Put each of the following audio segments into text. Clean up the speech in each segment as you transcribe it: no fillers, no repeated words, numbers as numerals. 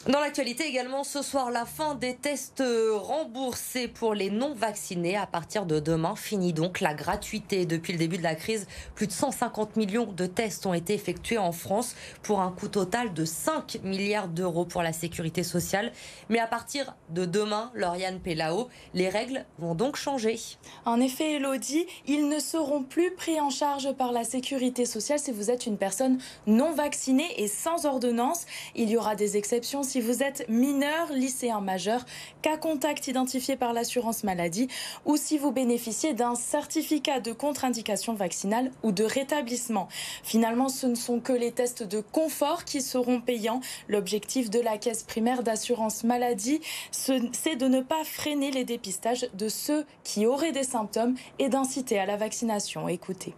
Dans l'actualité également, ce soir, la fin des tests remboursés pour les non-vaccinés. À partir de demain, finit donc la gratuité. Depuis le début de la crise, plus de 150 millions de tests ont été effectués en France pour un coût total de 5 milliards d'euros pour la sécurité sociale. Mais à partir de demain, Lauriane Pellao, les règles vont donc changer. En effet, Elodie, ils ne seront plus pris en charge par la sécurité sociale si vous êtes une personne non vaccinée et sans ordonnance. Il y aura des exceptions si vous êtes mineur, lycéen majeur, cas contact identifié par l'assurance maladie ou si vous bénéficiez d'un certificat de contre-indication vaccinale ou de rétablissement. Finalement, ce ne sont que les tests de confort qui seront payants. L'objectif de la caisse primaire d'assurance maladie, c'est de ne pas freiner les dépistages de ceux qui auraient des symptômes et d'inciter à la vaccination. Écoutez.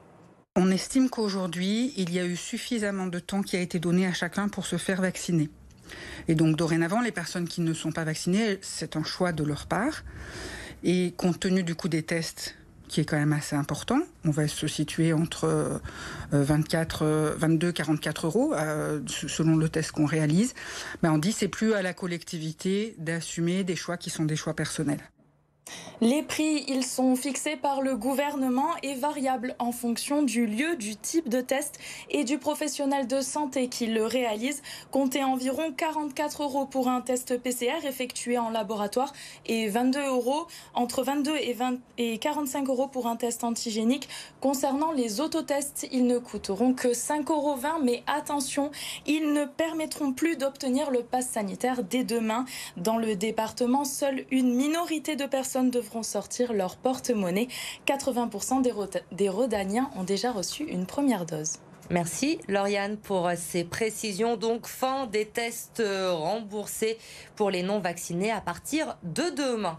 On estime qu'aujourd'hui, il y a eu suffisamment de temps qui a été donné à chacun pour se faire vacciner. Et donc dorénavant, les personnes qui ne sont pas vaccinées, c'est un choix de leur part. Et compte tenu du coût des tests, qui est quand même assez important, on va se situer entre 22 44 euros selon le test qu'on réalise. On dit c'est plus à la collectivité d'assumer des choix qui sont des choix personnels. Les prix, ils sont fixés par le gouvernement et variables en fonction du lieu, du type de test et du professionnel de santé qui le réalise. Comptez environ 44 euros pour un test PCR effectué en laboratoire et 22 euros, entre 22 et 45 euros pour un test antigénique. Concernant les autotests, ils ne coûteront que 5,20 euros, mais attention, ils ne permettront plus d'obtenir le pass sanitaire dès demain. Dans le département, seule une minorité de personnes devront sortir leur porte-monnaie. 80% des Rhodaniens ont déjà reçu une première dose. Merci Lauriane pour ces précisions. Donc fin des tests remboursés pour les non-vaccinés à partir de demain.